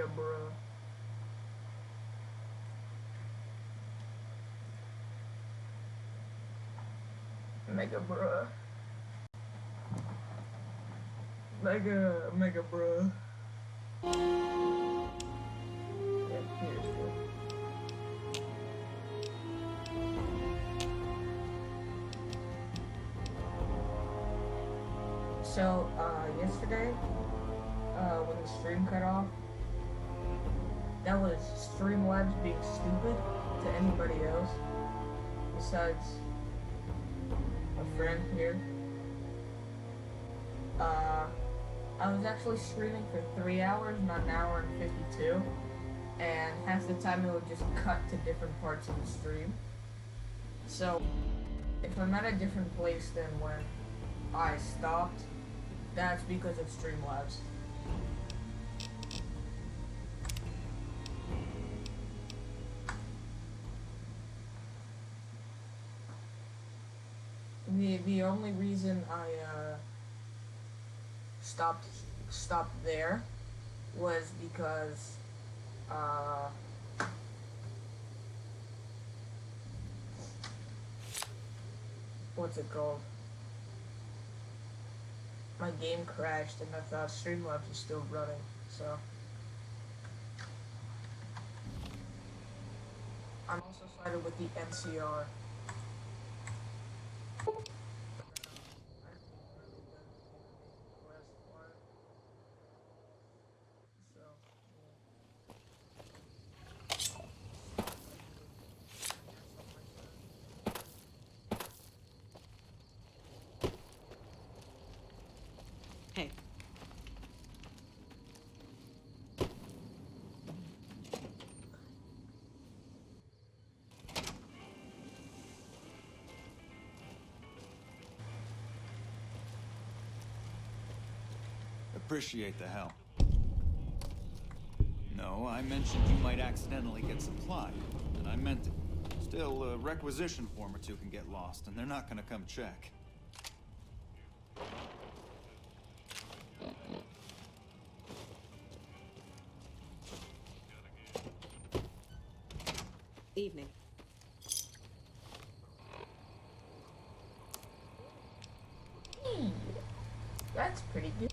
Mega Bruh. Mega Bruh. Mega Bruh. Yep, here's good. So, yesterday, when the stream cut off, that was Streamlabs being stupid to anybody else besides a friend here. I was actually streaming for 3 hours, not an hour and 52, and half the time it would just cut to different parts of the stream. So, if I'm at a different place than when I stopped, that's because of Streamlabs. The only reason I stopped there was because what's it called? My game crashed and I thought Streamlabs was still running, so I'm also sided with the NCR. Hey. Appreciate the help. No, I mentioned you might accidentally get supplied, and I meant it. Still, a requisition form or two can get lost, and they're not gonna come check. Evening. That's pretty good.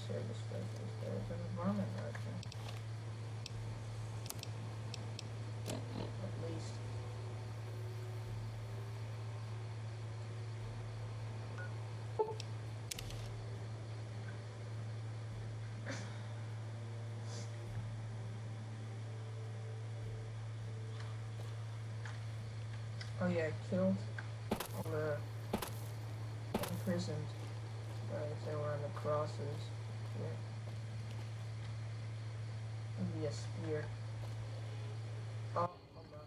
Service specialist, there's an environment merchant. At least. Oh yeah, killed all the imprisoned guys that were on the crosses. Yeah. Maybe a spear. Oh, hold on.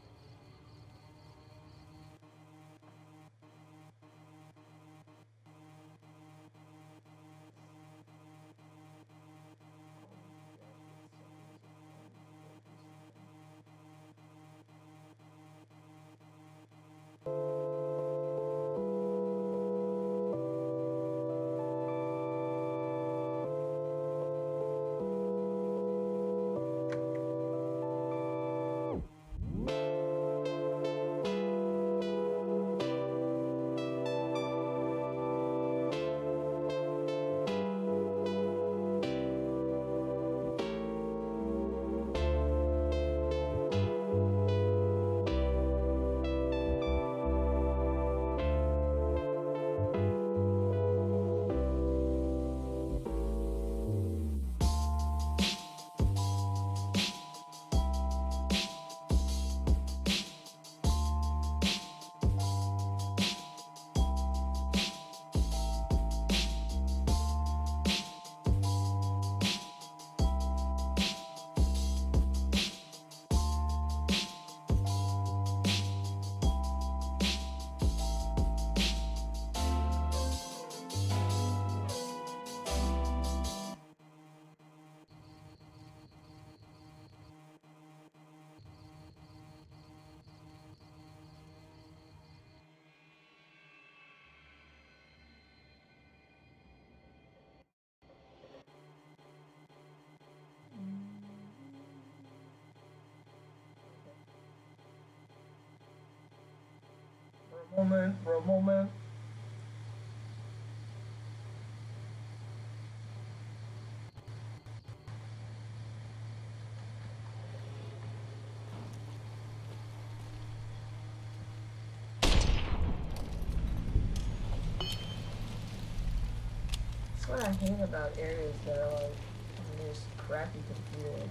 moment, for a moment. That's what I hate about areas that are like on this crappy computer.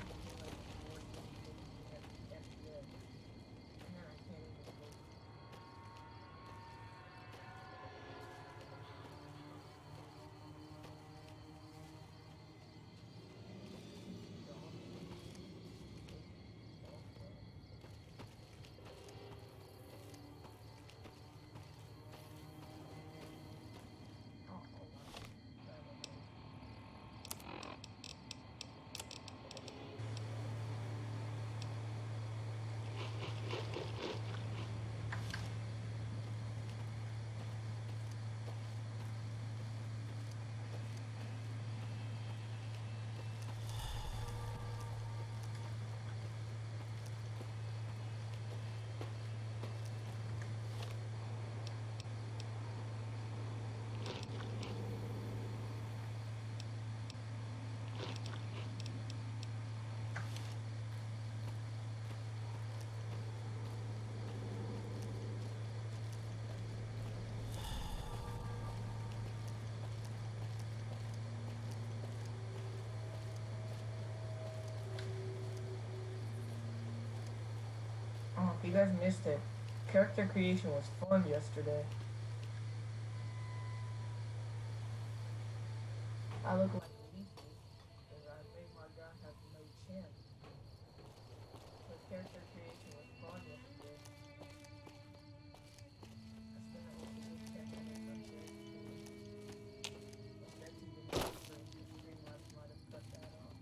Oh, if you guys missed it, character creation was fun yesterday. I look like Leafy because I made my guy have no chin. But character creation was fun yesterday. I spent like 10 minutes on it. That's even for the stream last might have cut that off.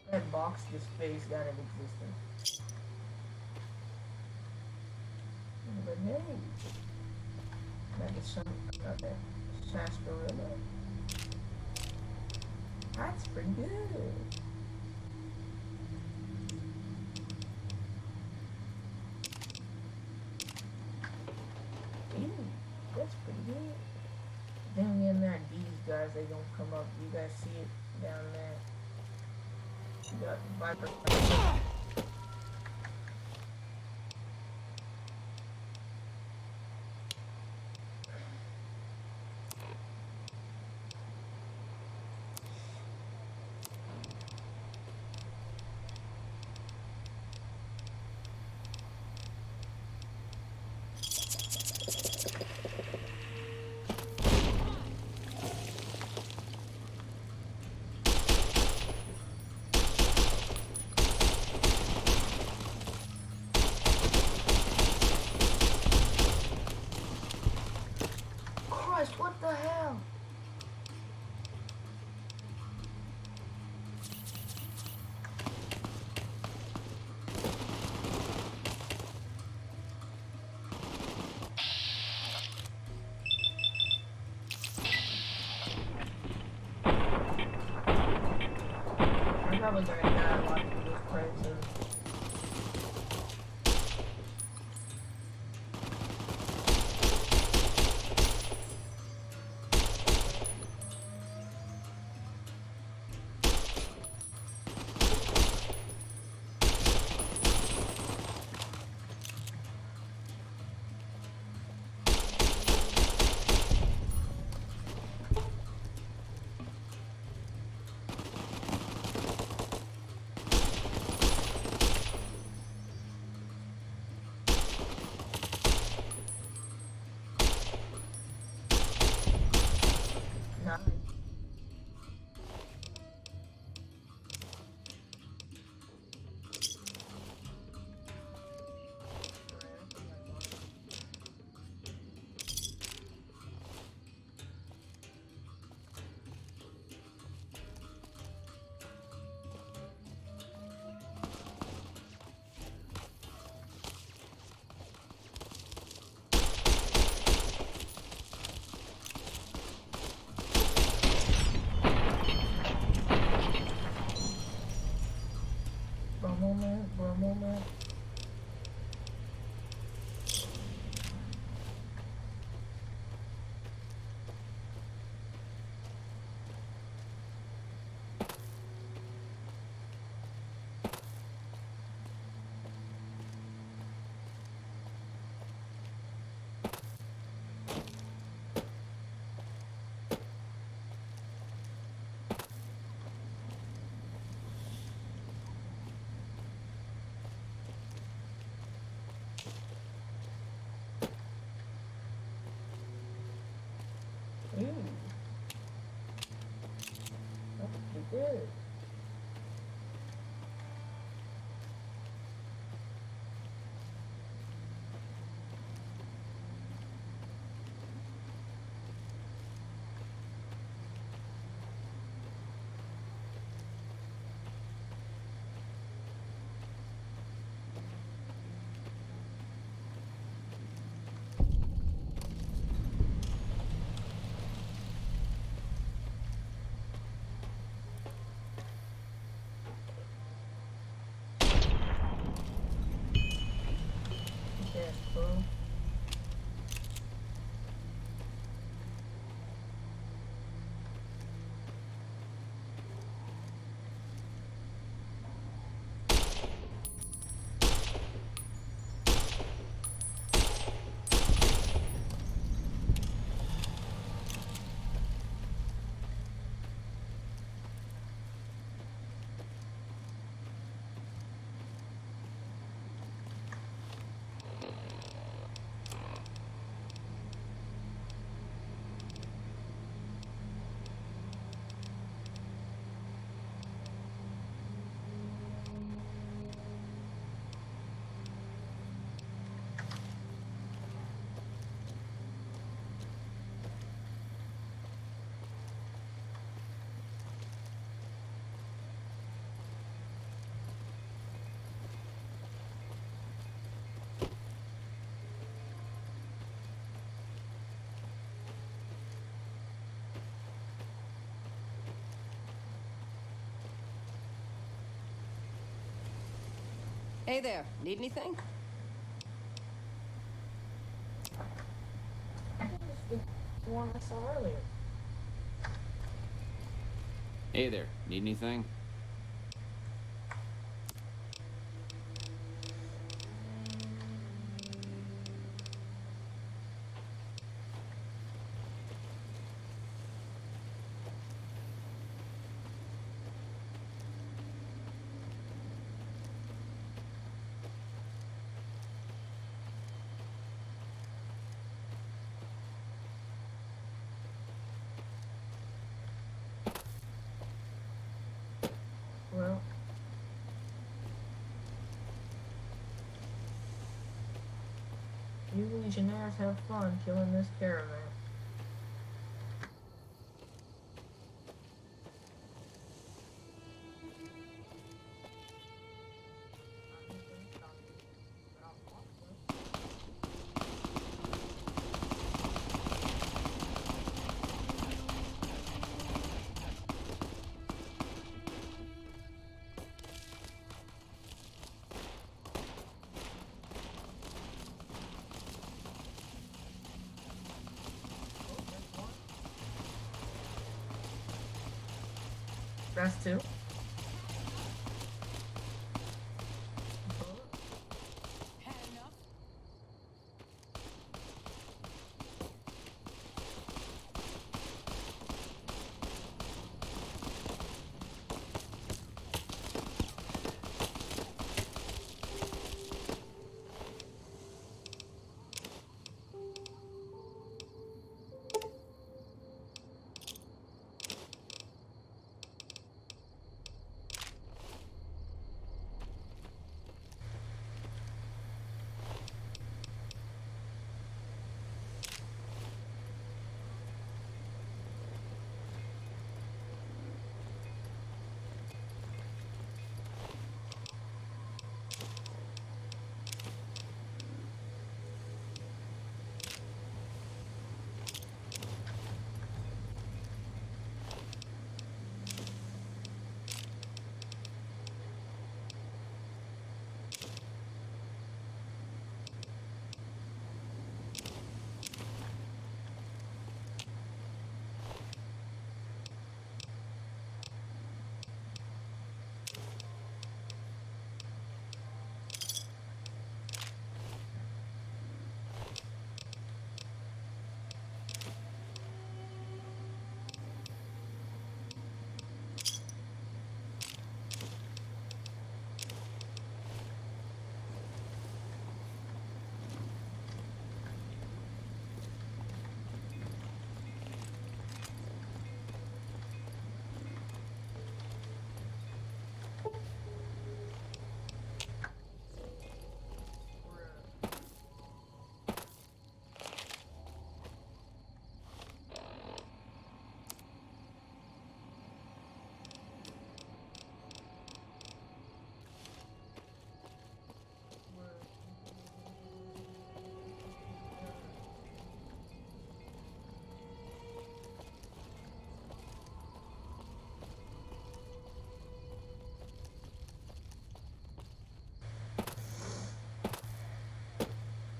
That box just phased out of existence. But hey, that is some that sarsaparilla. That's pretty good. Ooh, that's pretty good. Then again, there are these guys, they don't come up. You guys see it down there. You got Viper. Christ, what the hell? I'm probably gonna die a lot for this person. Good. Okay, cool. Hey there, need anything? I think this is the one I saw earlier. Hey there, need anything? Well, you Legionnaires have fun killing this caravan. That's two. Had enough?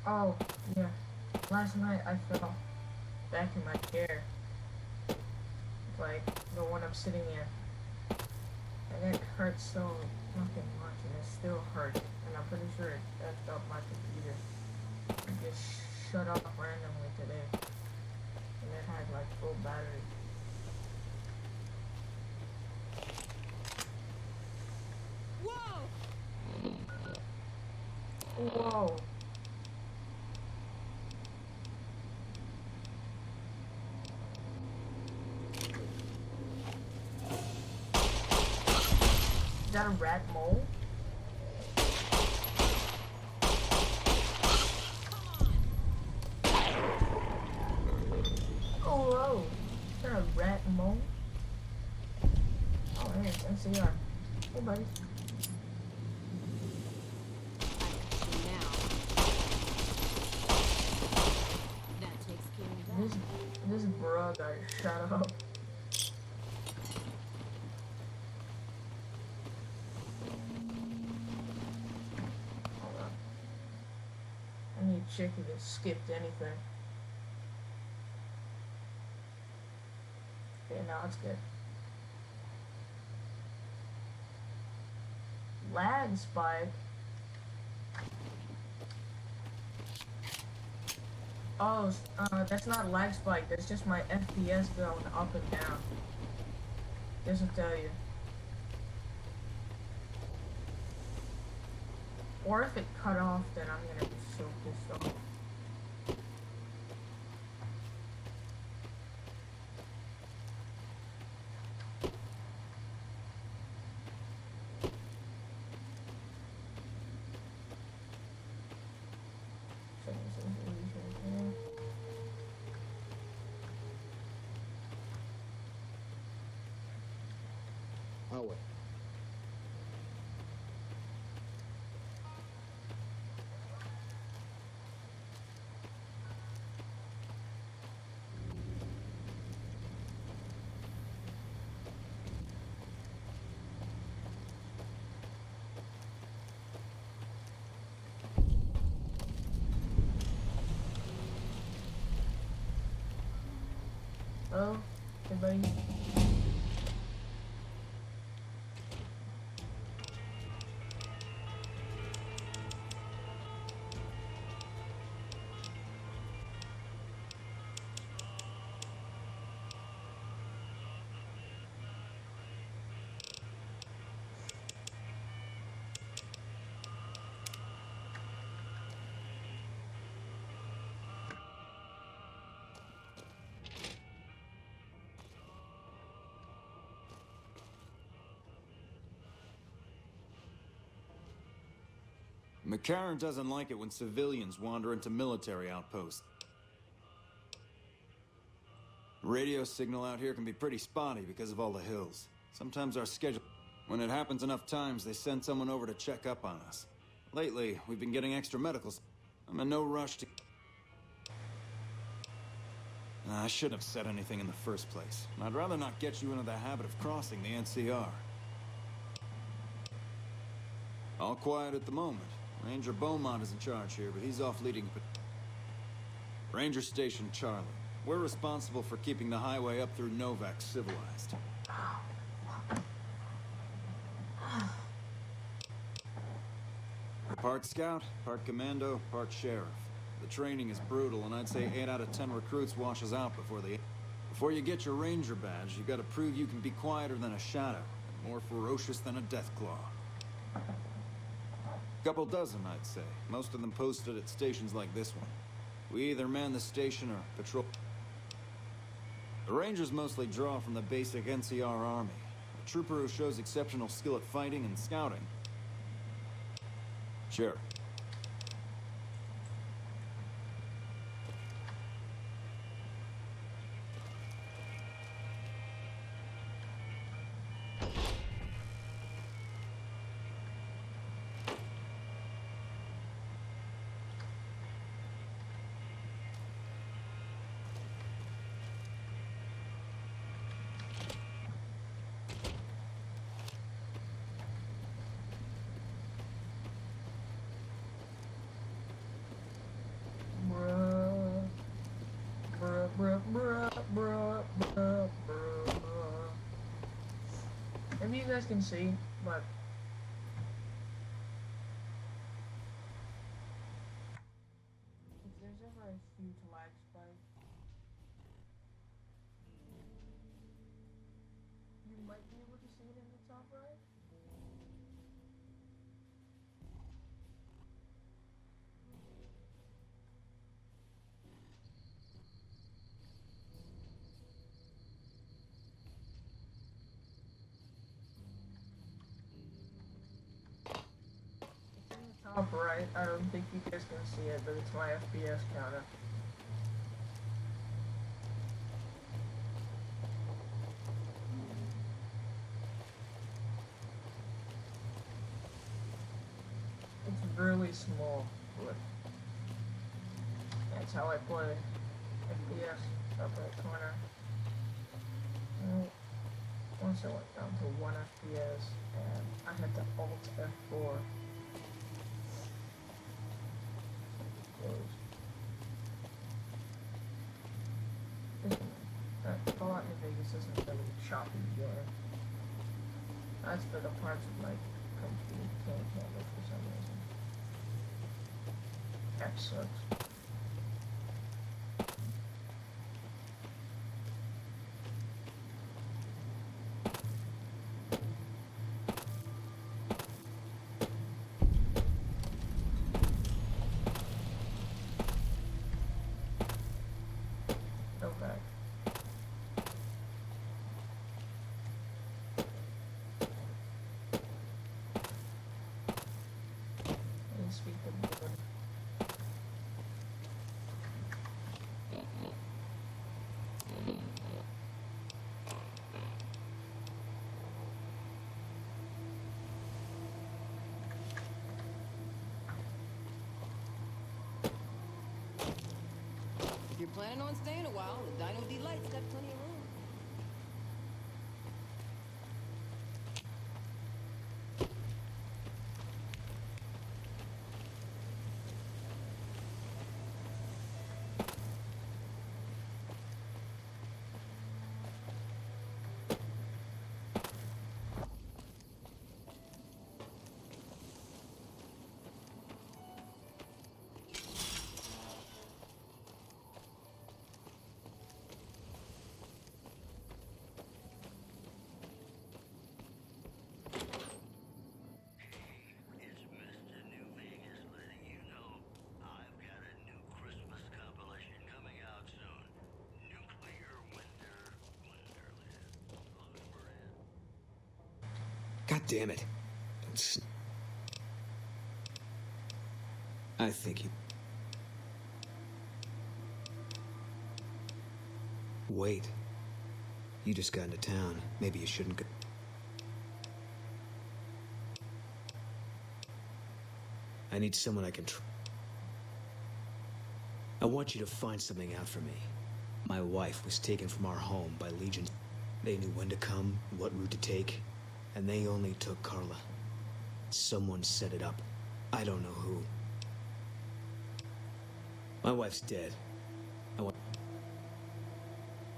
Oh, yeah. Last night I fell back in my chair. Like, the one I'm sitting in. And it hurt so fucking much, and it still hurts. And I'm pretty sure it effed up my computer. It just shut off randomly today. And it had like full battery. Whoa! Is that a rat mole? Oh, whoa! Is that a rat mole? Oh, hey, it's NCR. Hey, buddy. This bro got shut up. Hold on. I need to check if it skipped anything. Okay, now it's good. Lag spike. Oh, that's not lag spike. That's just my FPS going up and down. Doesn't tell you. Or if it cut off, then I'm gonna be so pissed off. I'll wait. Hello? Everybody? McCarran doesn't like it when civilians wander into military outposts. Radio signal out here can be pretty spotty because of all the hills. Sometimes our schedule... When it happens enough times, they send someone over to check up on us. Lately, we've been getting extra medicals. I'm in no rush to... I shouldn't have said anything in the first place. I'd rather not get you into the habit of crossing the NCR. All quiet at the moment. Ranger Beaumont is in charge here, but he's off leading... Ranger Station Charlie. We're responsible for keeping the highway up through Novak civilized. Part scout, part commando, part sheriff. The training is brutal, and I'd say 8 out of 10 recruits washes out before you get your ranger badge, you gotta prove you can be quieter than a shadow, and more ferocious than a deathclaw. Couple dozen, I'd say. Most of them posted at stations like this one. We either man the station or patrol. The Rangers mostly draw from the basic NCR army. A trooper who shows exceptional skill at fighting and scouting. Sure. guys can see, but if there's ever a huge lag spike, you might be able to see it in the top right. It's in the top right. I don't think you guys can see it, but it's my FPS counter. It's really small, but that's how I play FPS, upper right corner. Well, once I went down to 1 FPS, and I had to Alt F4. Fallout New Vegas isn't really a choppy game. That's for the parts of my computer can't handle for some reason. That sucks. Okay. And speak of the If you're planning on staying a while, the Dino Delight's got plenty of room. It's Mr. New Vegas letting you know I've got a new Christmas compilation coming out soon. Nuclear Wonderland. Looking for it? God damn it. I think you... Wait. You just got into town. Maybe you shouldn't go... I need someone I can I want you to find something out for me. My wife was taken from our home by Legion. They knew when to come, what route to take, and they only took Carla. Someone set it up. I don't know who. My wife's dead. I want...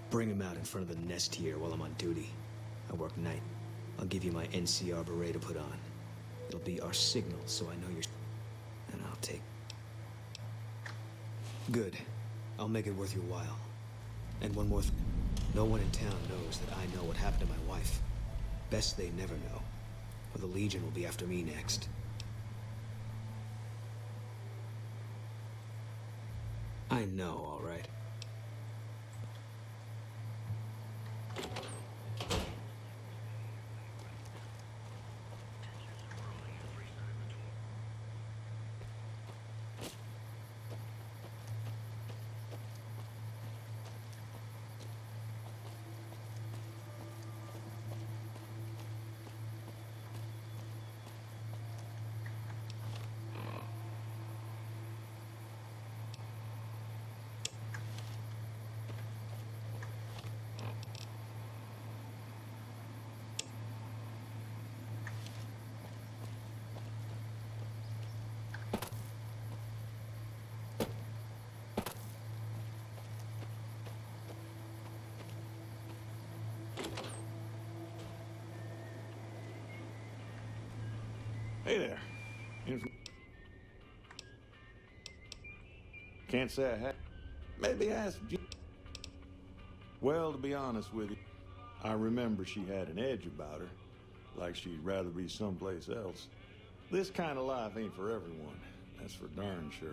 Bring him out in front of the nest here while I'm on duty. I work night. I'll give you my NCR beret to put on. It'll be our signal, so I know you're... And I'll take... Good. I'll make it worth your while. And one more thing. No one in town knows that I know what happened to my wife. Best they never know. Or the Legion will be after me next. I know, all right. Hey there. Can't say I have. Maybe ask Jean. Well, to be honest with you, I remember she had an edge about her, like she'd rather be someplace else. This kind of life ain't for everyone, that's for darn sure.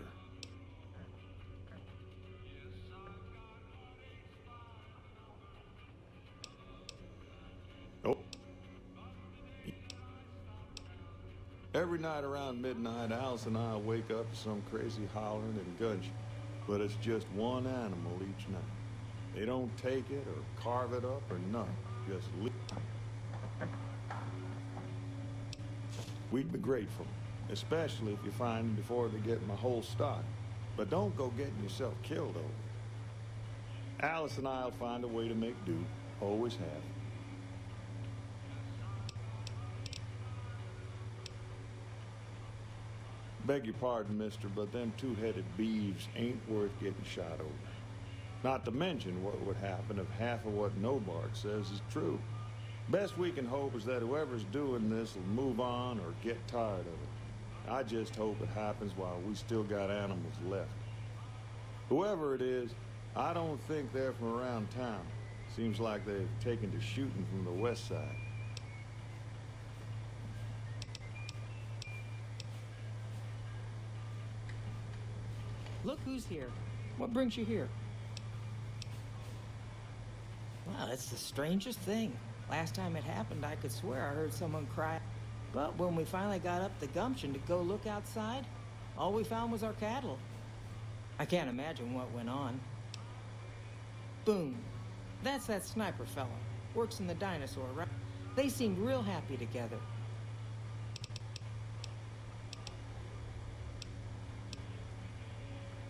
Oh. Every night around midnight, Alice and I wake up to some crazy hollering and gunshot. But it's just one animal each night. They don't take it or carve it up or nothing. Just leave. We'd be grateful, especially if you find them before they get my whole stock. But don't go getting yourself killed over it. Alice and I'll find a way to make do. Always have. Beg your pardon, mister, but them two-headed beeves ain't worth getting shot over. Not to mention what would happen if half of what Nobart says is true. Best we can hope is that whoever's doing this will move on or get tired of it. I just hope it happens while we still got animals left. Whoever it is, I don't think they're from around town. Seems like they've taken to shooting from the west side. Look who's here. What brings you here? Well, it's the strangest thing. Last time it happened, I could swear I heard someone cry. But when we finally got up the gumption to go look outside, all we found was our cattle. I can't imagine what went on. Boom. That's that sniper fella. Works in the dinosaur, right? They seemed real happy together.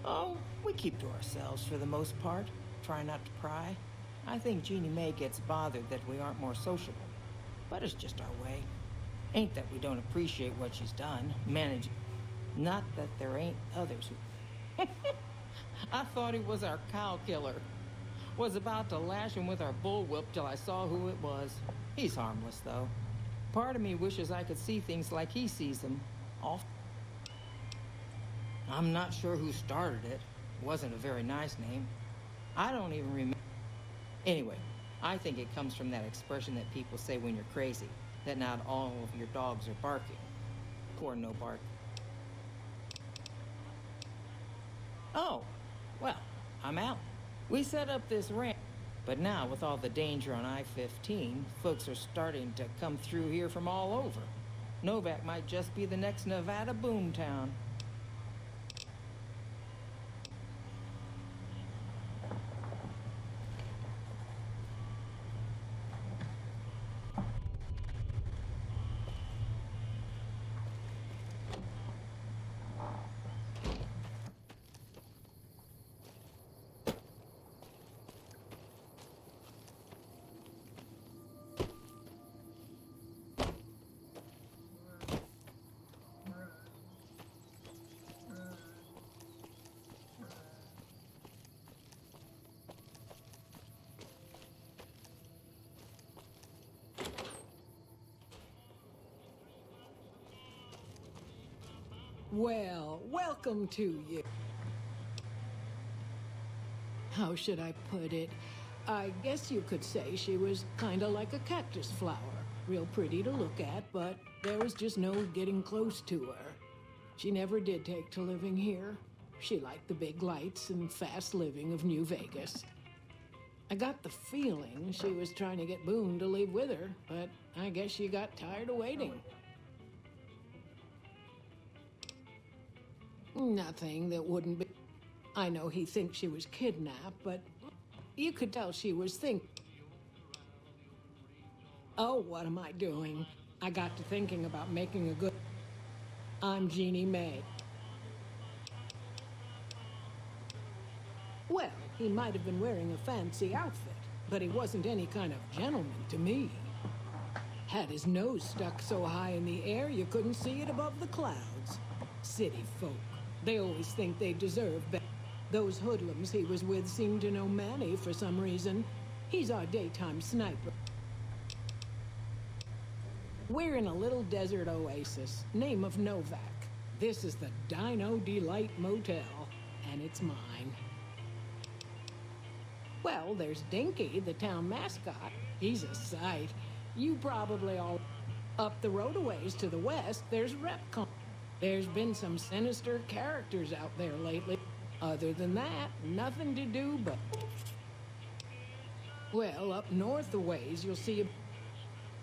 Oh, we keep to ourselves for the most part. Try not to pry. I think Jeannie Mae gets bothered that we aren't more sociable. But it's just our way. Ain't that we don't appreciate what she's done, managing. Not that there ain't others who... I thought he was our cow killer. Was about to lash him with our bullwhip till I saw who it was. He's harmless, though. Part of me wishes I could see things like he sees them. I'm not sure who started it. Wasn't a very nice name. I don't even remember. Anyway, I think it comes from that expression that people say when you're crazy, that not all of your dogs are barking. Poor no bark. Oh, well, I'm out. We set up this ramp, but now with all the danger on I-15, folks are starting to come through here from all over. Novak might just be the next Nevada boomtown. Well, welcome to you. How should I put it? I guess you could say she was kinda like a cactus flower. Real pretty to look at, but there was just no getting close to her. She never did take to living here. She liked the big lights and fast living of New Vegas. I got the feeling she was trying to get Boone to leave with her, but I guess she got tired of waiting. Nothing that wouldn't be... I know he thinks she was kidnapped, but you could tell she was thinking... Oh, what am I doing? I got to thinking about making a good... I'm Jeannie Mae. Well, he might have been wearing a fancy outfit, but he wasn't any kind of gentleman to me. Had his nose stuck so high in the air you couldn't see it above the clouds. City folk. They always think they deserve better. Those hoodlums he was with seem to know Manny for some reason. He's our daytime sniper. We're in a little desert oasis, name of Novak. This is the Dino Delight Motel, and it's mine. Well, there's Dinky, the town mascot. He's a sight. You probably all... Up the road a ways to the west, there's Repcon. There's been some sinister characters out there lately. Other than that, nothing to do but... Well, up north a ways, you'll see a...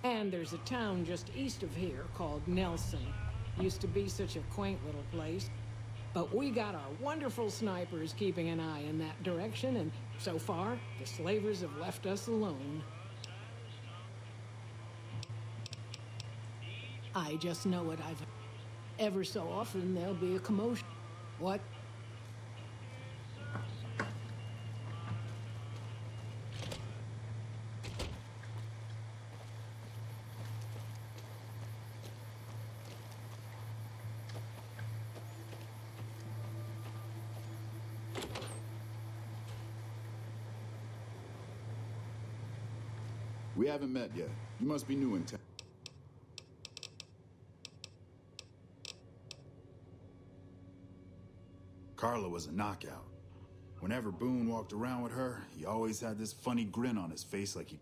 And there's a town just east of here called Nelson. Used to be such a quaint little place. But we got our wonderful snipers keeping an eye in that direction, and so far, the slavers have left us alone. I just know it. Ever so often, there'll be a commotion. What? We haven't met yet. You must be new in town. Carla was a knockout. Whenever Boone walked around with her, he always had this funny grin on his face like he...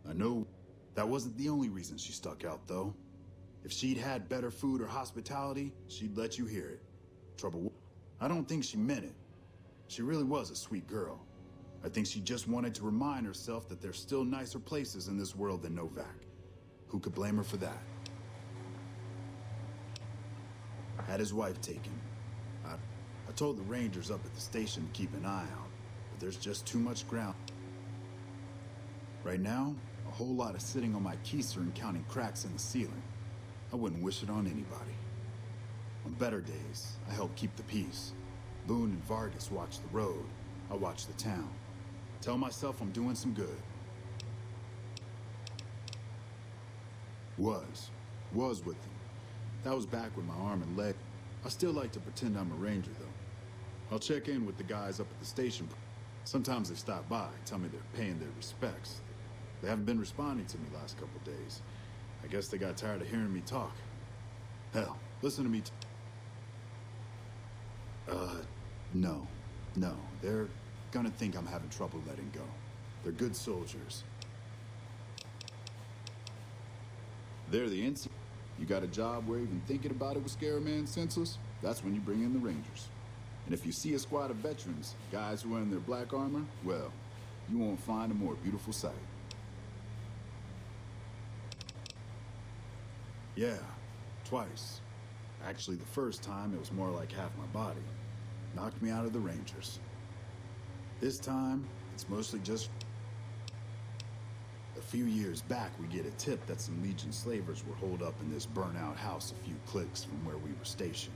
I know that wasn't the only reason she stuck out, though. If she'd had better food or hospitality, she'd let you hear it. Trouble... I don't think she meant it. She really was a sweet girl. I think she just wanted to remind herself that there's still nicer places in this world than Novak. Who could blame her for that? Had his wife taken. I told the Rangers up at the station to keep an eye out, but there's just too much ground. Right now, a whole lot of sitting on my keister and counting cracks in the ceiling. I wouldn't wish it on anybody. On better days, I help keep the peace. Boone and Vargas watch the road. I watch the town. Tell myself I'm doing some good. Was with them. That was back with my arm and leg. I still like to pretend I'm a ranger, though. I'll check in with the guys up at the station. Sometimes they stop by, tell me they're paying their respects. They haven't been responding to me last couple days. I guess they got tired of hearing me talk. Hell, listen to me no. They're gonna think I'm having trouble letting go. They're good soldiers. They're the insect. You got a job where even thinking about it would scare a man senseless? That's when you bring in the Rangers. And if you see a squad of veterans, guys who are in their black armor, well, you won't find a more beautiful sight. Yeah, twice. Actually, the first time, it was more like half my body. Knocked me out of the Rangers. This time, it's mostly just... A few years back, we get a tip that some Legion slavers were holed up in this burnt-out house a few clicks from where we were stationed.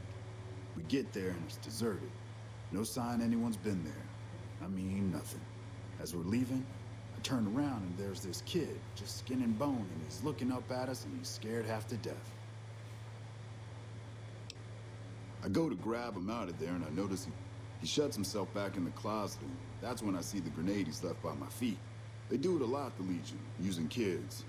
We get there and it's deserted. No sign anyone's been there. I mean, nothing. As we're leaving, I turn around and there's this kid, just skin and bone, and he's looking up at us and he's scared half to death. I go to grab him out of there and I notice he shuts himself back in the closet, and that's when I see the grenade he's left by my feet. They do it a lot, the Legion, using kids.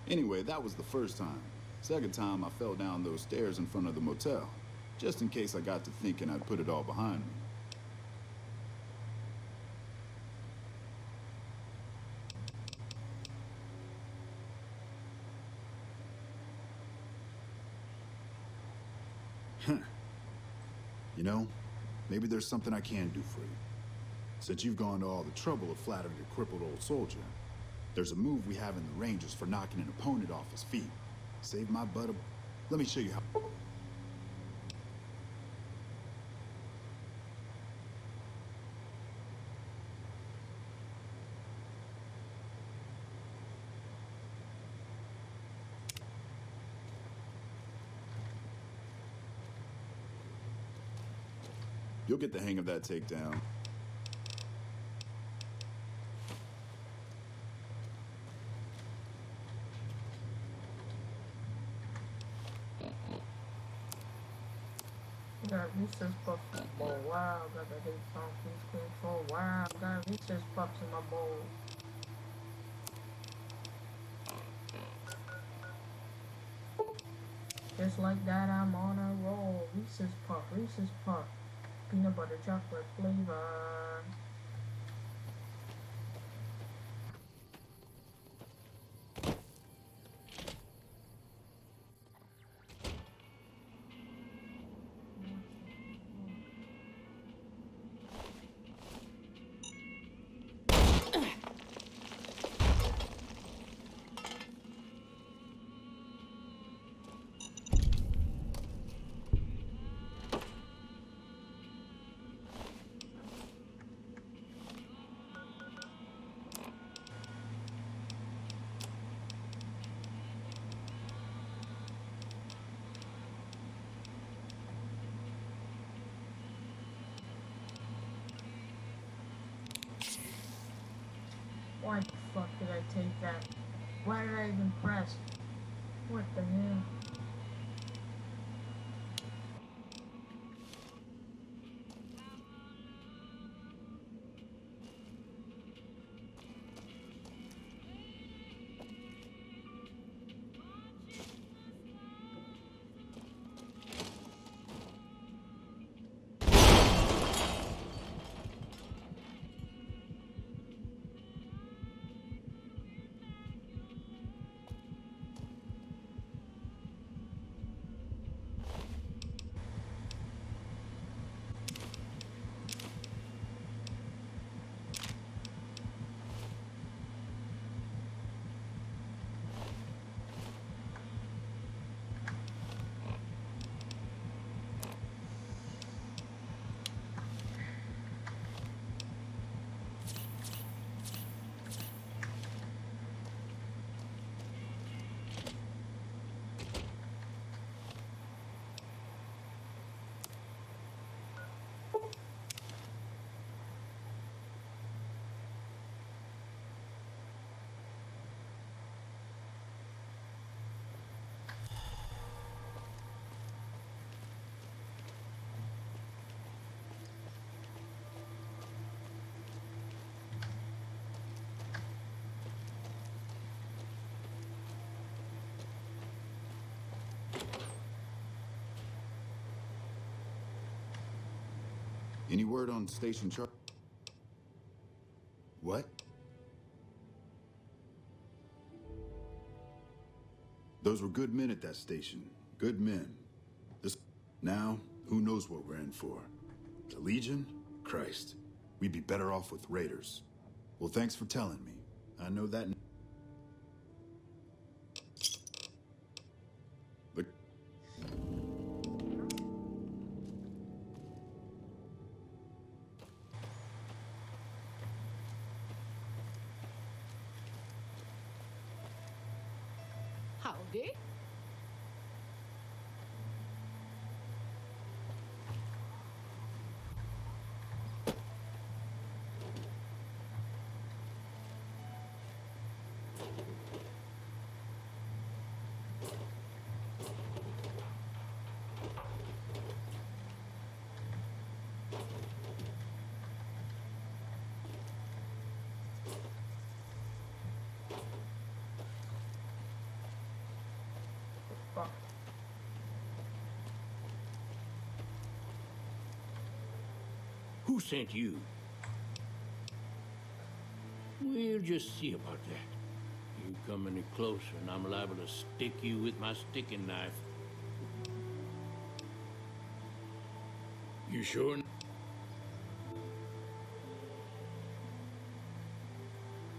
Anyway, that was the first time. Second time, I fell down those stairs in front of the motel, just in case I got to thinking I'd put it all behind me. You know, maybe there's something I can do for you. Since you've gone to all the trouble of flattering a crippled old soldier, there's a move we have in the Rangers for knocking an opponent off his feet. Save my butt. Let me show you how. You'll get the hang of that takedown. Got recess puffs in my bowl. Wow, got that hate song please control. Wow, got recess puffs in my bowl. Just like that, I'm on a roll. Reese's Puff, Reese's Puff. Peanut butter chocolate flavor. Why the fuck did I take that? Why did I even press? What the hell? Any word on Station Char? What? Those were good men at that station. Good men. Now, who knows what we're in for? The Legion? Christ. We'd be better off with raiders. Well, thanks for telling me. I know that... But... Howdy. Fuck. Who sent you? We'll just see about that. You come any closer and I'm liable to stick you with my sticking knife. You sure?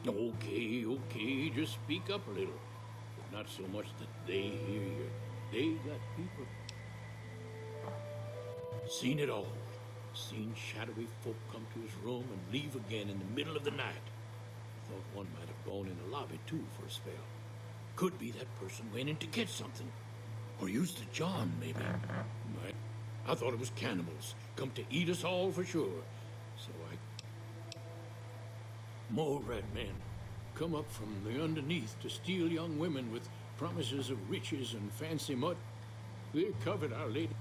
Okay, just speak up a little. But not so much that they hear you. They got people. Seen it all. Seen shadowy folk come to his room and leave again in the middle of the night. Thought one might have gone in the lobby too for a spell. Could be that person went in to get something. Or used the John, maybe. I thought it was cannibals. Come to eat us all for sure. So more red men. Come up from the underneath to steal young women with promises of riches and fancy mud. They covered Our Lady.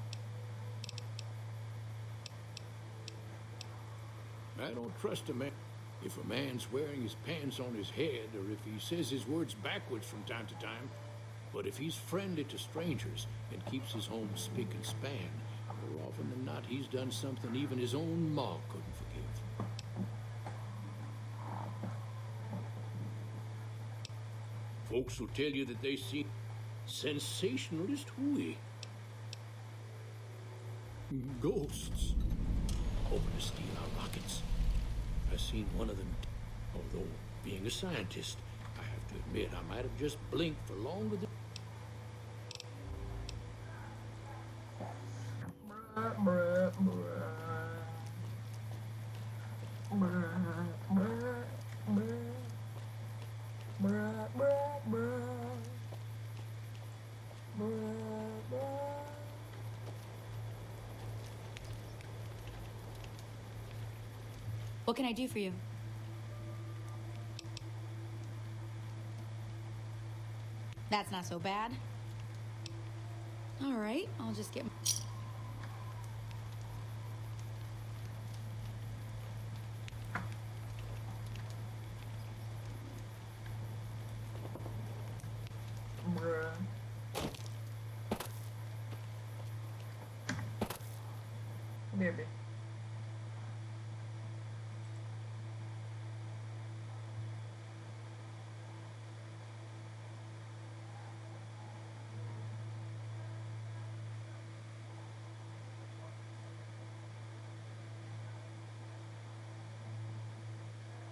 I don't trust a man. If a man's wearing his pants on his head, or if he says his words backwards from time to time, But if he's friendly to strangers and keeps his home spick and span, more often than not, he's done something even his own ma couldn't forgive. Folks will tell you that they see sensationalist hooey. Ghosts. Hoping to steal our rockets. I've seen one of them, although being a scientist, I have to admit I might have just blinked for longer than... What can I do for you? That's not so bad. All right, I'll just get... Baby.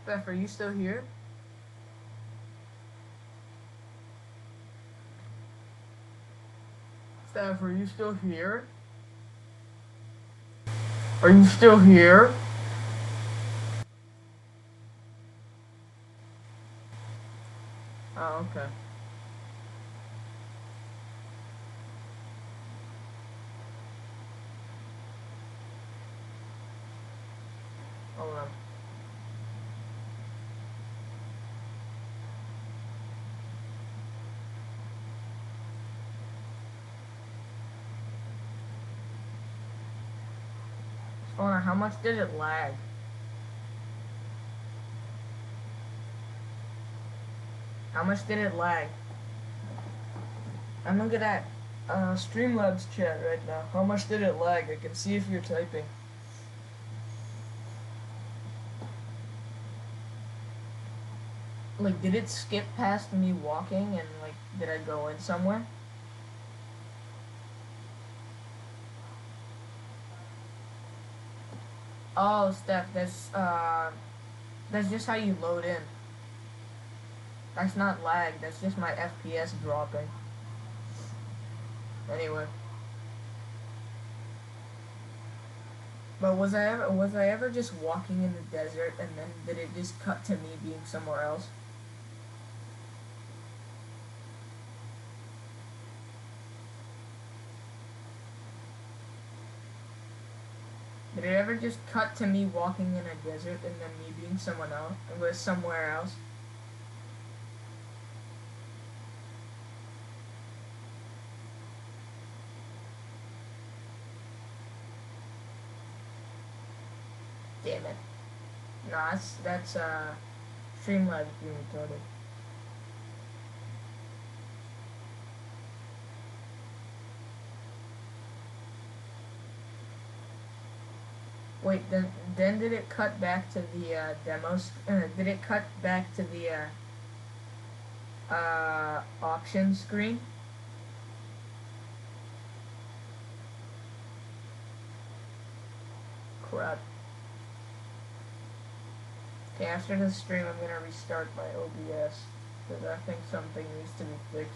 Beth, are you still here? Steph, are you still here? Are you still here? Oh, okay. Hold on. Hold on, how much did it lag? How much did it lag? I'm looking at Streamlabs chat right now. How much did it lag? I can see if you're typing. Like, did it skip past me walking and, like, did I go in somewhere? Oh, Steph, that's just how you load in. That's not lag, that's just my FPS dropping. Anyway. But was I ever just walking in the desert and then did it just cut to me being somewhere else? Did it ever just cut to me walking in a desert and then me being someone else? It was somewhere else. Damn it. No, that's Streamlabs being retarded. Wait, then did it cut back to the demos? Did it cut back to the auction screen? Crap. Okay, after the stream, I'm gonna restart my OBS because I think something needs to be fixed.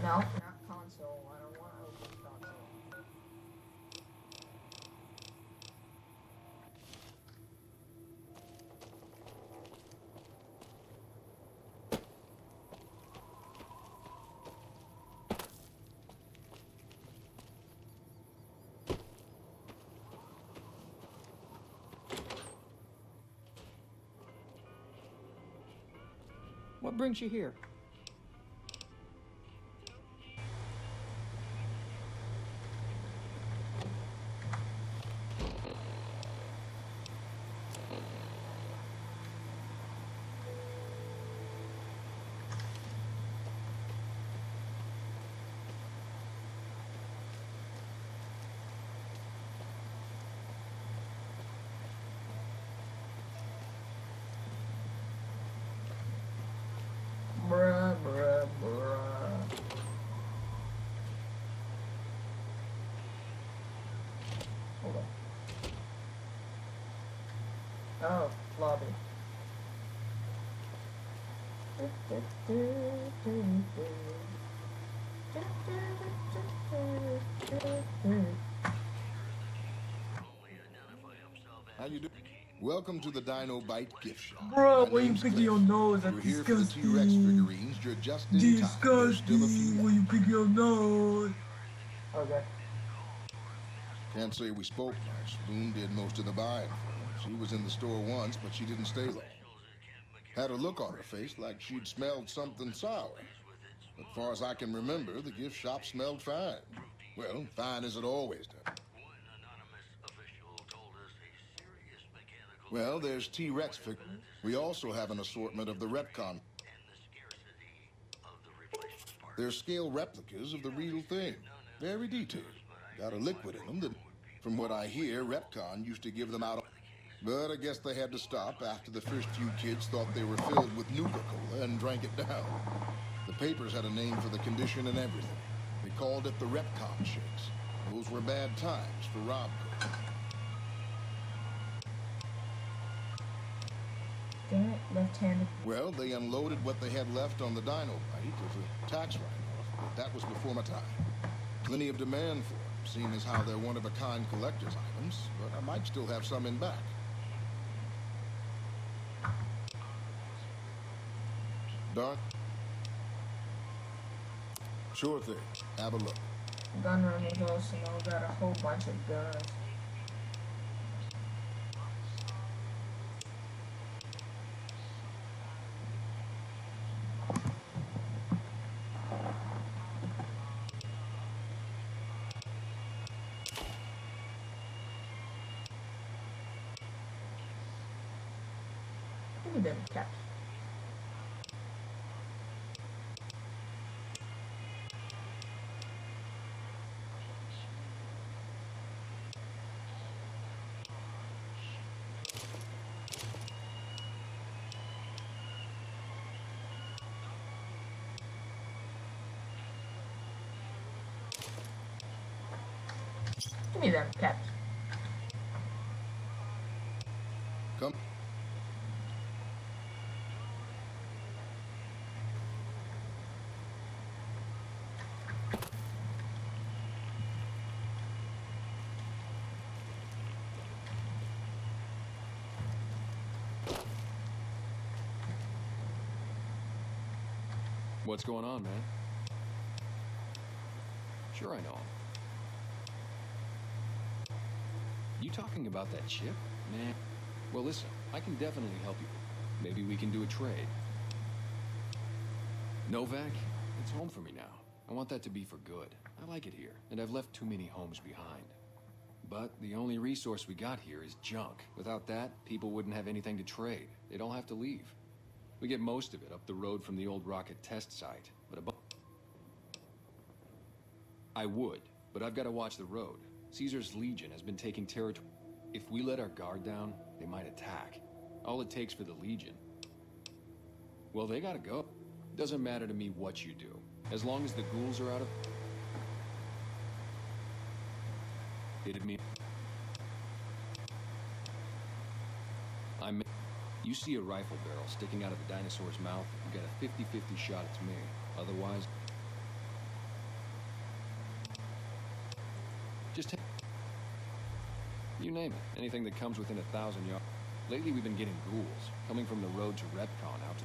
No, not console. I don't want to open console. What brings you here? Hold on. Oh, lobby. How you doing? Welcome to the Dino Bite gift shop. Bro, My why you name's pick Cliff. your nose? That's We're here for the disgusting. T-Rex figurines. You're just in time. There's still a few Disgusting. Why left. you pick your nose? Okay. Can't say we spoke much. Boone did most of the buying for her. She was in the store once, but she didn't stay long. Had a look on her face like she'd smelled something sour. But far as I can remember, the gift shop smelled fine. Well, fine as it always does. Well, there's T-Rex figures. We also have an assortment of the Repcon. They're scale replicas of the real thing. Very detailed. Got a liquid in them that, from what I hear, Repcon used to give them out. But I guess they had to stop after the first few kids thought they were filled with Nuka-Cola and drank it down. The papers had a name for the condition and everything. They called it the Repcon shakes. Those were bad times for Robco. Damn it, left-handed. Well, they unloaded what they had left on the Dino Bite as a tax write-off, but that was before my time. Plenty of demand for them, seeing as how they're one-of-a-kind collector's items, but I might still have some in back. Darn. Sure thing. Have a look. Gun room is also got a whole bunch of guns. Give me them caps. Give me them caps. Come. What's going on, man? Sure I know him. You talking about that chip? Man. Well, listen, I can definitely help you. Maybe we can do a trade. Novak, it's home for me now. I want that to be for good. I like it here, and I've left too many homes behind. But the only resource we got here is junk. Without that, people wouldn't have anything to trade. They'd all have to leave. We get most of it up the road from the old rocket test site, but I would, but I've got to watch the road. Caesar's Legion has been taking territory. If we let our guard down, they might attack. All it takes for the Legion. Well, they gotta go. Doesn't matter to me what you do. As long as the ghouls are out of... It'd mean... You see a rifle barrel sticking out of a dinosaur's mouth, you got a 50-50 shot it's me. Otherwise... Just take... You name it. Anything that comes within 1,000 yards. Lately we've been getting ghouls, coming from the road to Repcon out to...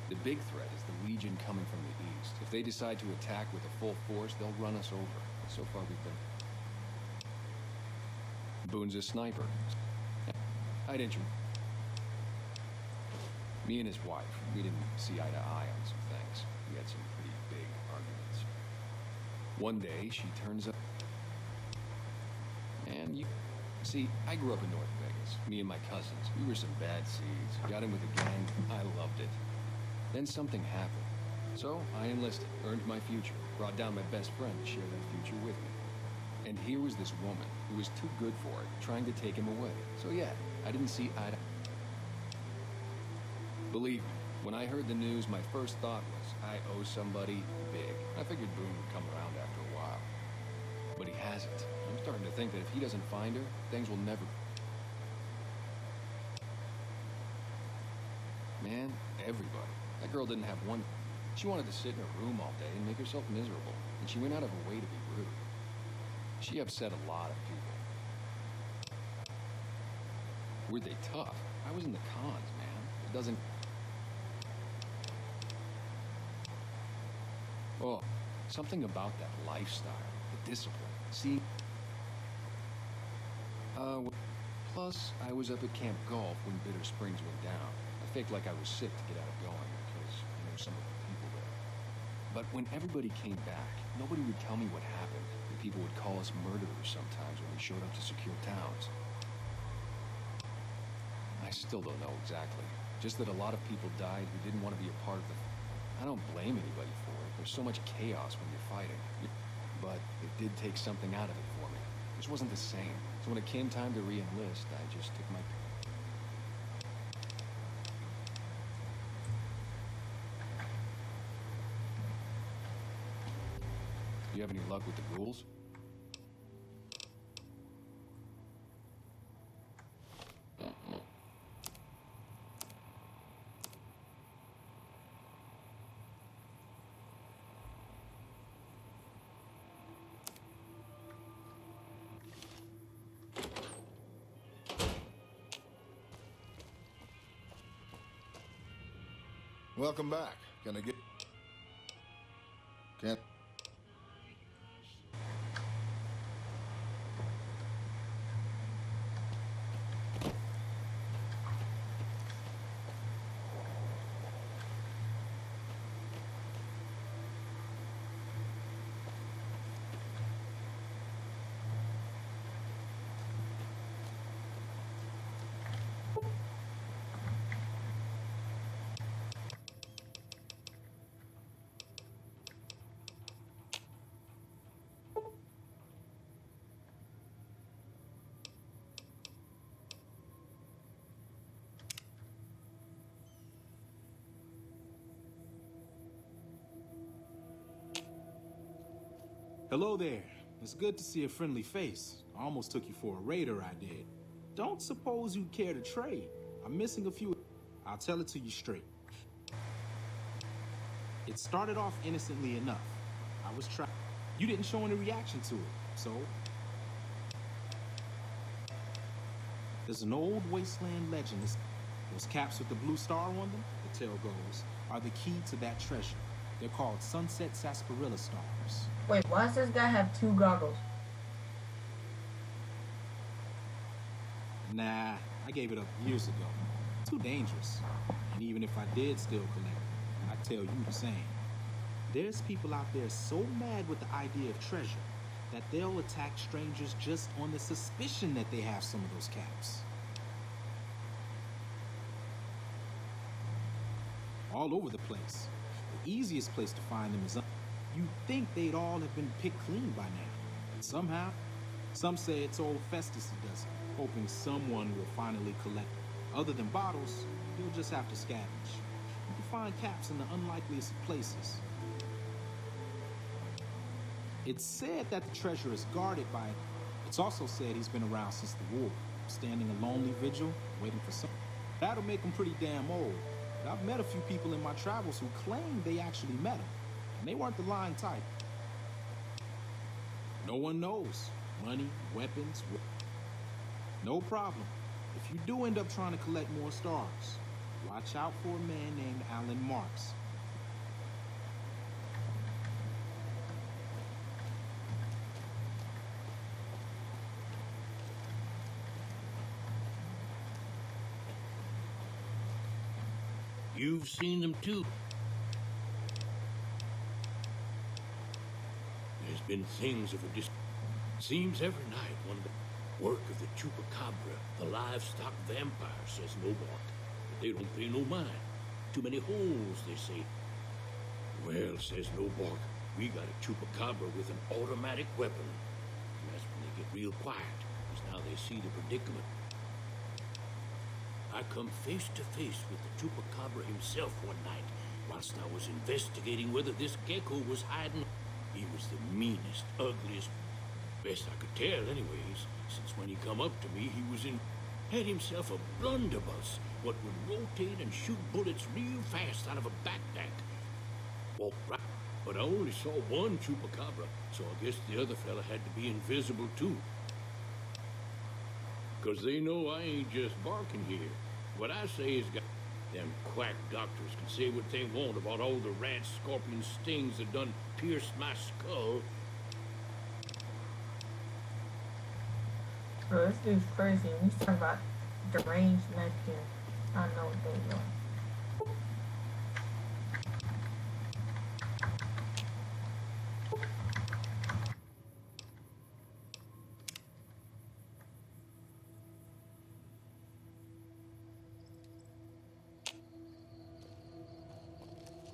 The big threat is the Legion coming from the east. If they decide to attack with a full force, they'll run us over. So far we've been... Boone's a sniper. I'd intro... Me and his wife, we didn't see eye to eye on some things. We had some pretty big arguments. One day, she turns up... And you... See, I grew up in North Vegas. Me and my cousins. We were some bad seeds. Got in with a gang. I loved it. Then something happened. So, I enlisted, earned my future, brought down my best friend to share that future with me. And here was this woman, who was too good for it, trying to take him away. So yeah, I didn't see eye to... Believe me, when I heard the news, my first thought was, I owe somebody big. I figured Boone would come around after a while. But he hasn't. I'm starting to think that if he doesn't find her, things will never... Man, everybody. That girl didn't have one... She wanted to sit in her room all day and make herself miserable, and she went out of her way to be rude. She upset a lot of people. Were they tough? I was in the cons, man. It doesn't... Oh, something about that lifestyle, the discipline. See? Plus, I was up at Camp Golf when Bitter Springs went down. I faked like I was sick to get out of going because I knew some of the people there. But when everybody came back, nobody would tell me what happened. And people would call us murderers sometimes when we showed up to secure towns. I still don't know exactly. Just that a lot of people died who didn't want to be a part of the... I don't blame anybody for it. There's so much chaos when you're fighting. But it did take something out of it for me. It just wasn't the same. So when it came time to re-enlist, I just took my... You have any luck with the ghouls? Welcome back. Can I get... Can't... Hello there. It's good to see a friendly face. I almost took you for a raider, I did. Don't suppose you'd care to trade. I'm missing a few... I'll tell it to you straight. It started off innocently enough. I was trying... You didn't show any reaction to it, so... There's an old wasteland legend. Those caps with the blue star on them, the tale goes, are the key to that treasure. They're called Sunset Sarsaparilla Stars. Wait, why does this guy have 2 goggles? Nah, I gave it up years ago. Too dangerous. And even if I did still collect it, I'd tell you the same. There's people out there so mad with the idea of treasure that they'll attack strangers just on the suspicion that they have some of those caps. All over the place. The easiest place to find them is you'd think they'd all have been picked clean by now. But somehow, some say it's old Festus who does it, hoping someone will finally collect it. Other than bottles, you'll just have to scavenge. You can find caps in the unlikeliest of places. It's said that the treasure is guarded by... It's also said he's been around since the war, standing a lonely vigil, waiting for some... That'll make him pretty damn old. But I've met a few people in my travels who claim they actually met him, and they weren't the lying type. No one knows. Money, weapons... No problem. If you do end up trying to collect more stars, watch out for a man named Alan Marks. You've seen them too. There's been things of a Seems every night one of the work of the chupacabra, the livestock vampire, says Nobark. But they don't pay no mind. Too many holes, they say. Well, says Nobark, we got a chupacabra with an automatic weapon. And that's when they get real quiet, because now they see the predicament. I come face to face with the chupacabra himself one night, whilst I was investigating whether this gecko was hiding. He was the meanest, ugliest... Best I could tell, anyways, since when he come up to me, he was had himself a blunderbuss, what would rotate and shoot bullets real fast out of a backpack. Walked right, but I only saw one chupacabra, so I guess the other fella had to be invisible too. 'Cause they know I ain't just barking here. What I say is, them quack doctors can say what they want about all the rat scorpion stings that done pierced my skull. Bro, this dude's crazy. He's talking about deranged Mexican. I know what they're doing.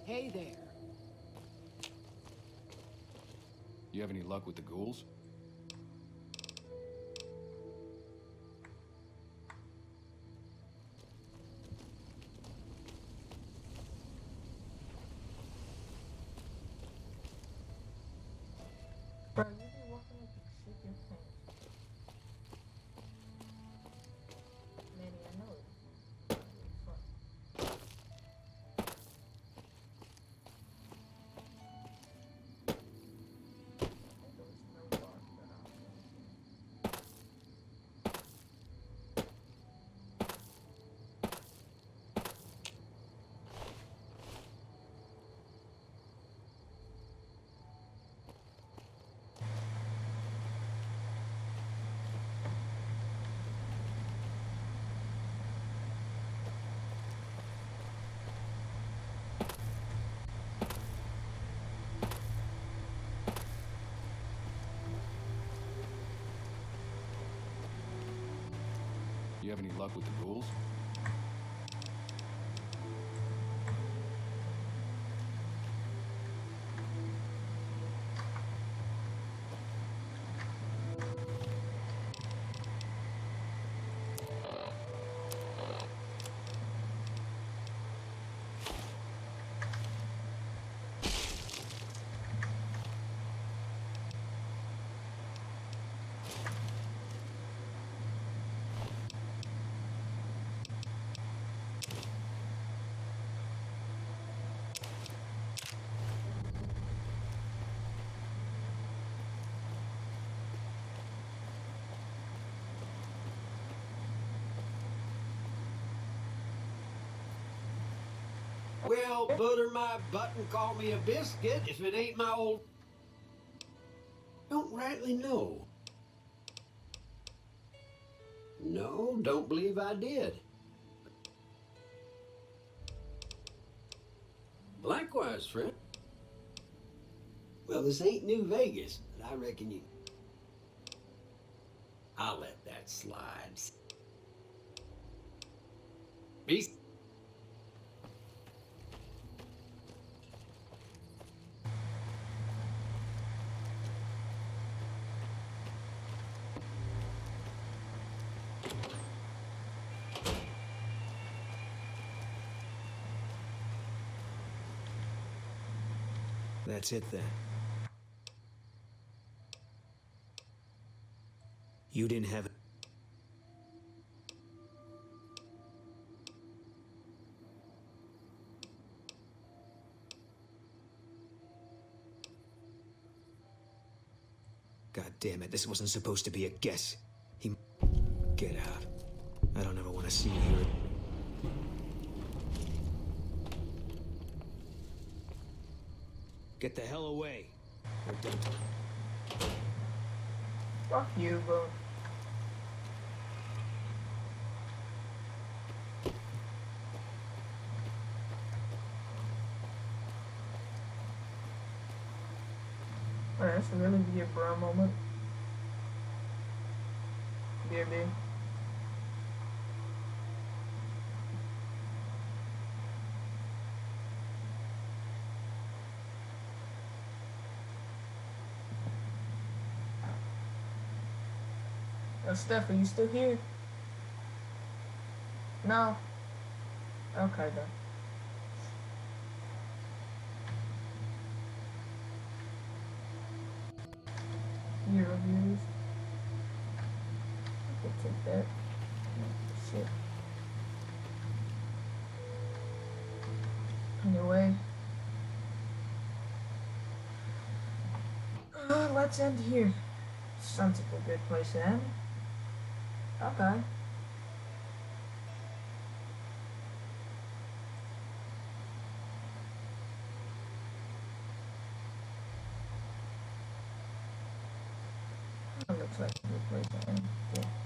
Hey there. You have any luck with the ghouls? Bro, you be walking like you shit your pants. Manny, I know it. Fuck. There was no bar that I You have any luck with the ghouls? Well, butter my butt and call me a biscuit if it ain't my old... Don't rightly know. No, don't believe I did. Likewise, friend. Well, this ain't New Vegas, but I reckon you... I'll let that slide. Peace. That's it then. You didn't have... God damn it, this wasn't supposed to be a guess. He... Get out. I don't ever want to see you here. Get the hell away. We're done. Fuck you, bro. Oh, that's really be a bro moment. BRB. Steph, are you still here? No? Okay, then. You're used. I could take that. Shit. Anyway. Let's end here. Sounds like a good place to end. Okay. Looks like a good place to end. Yeah.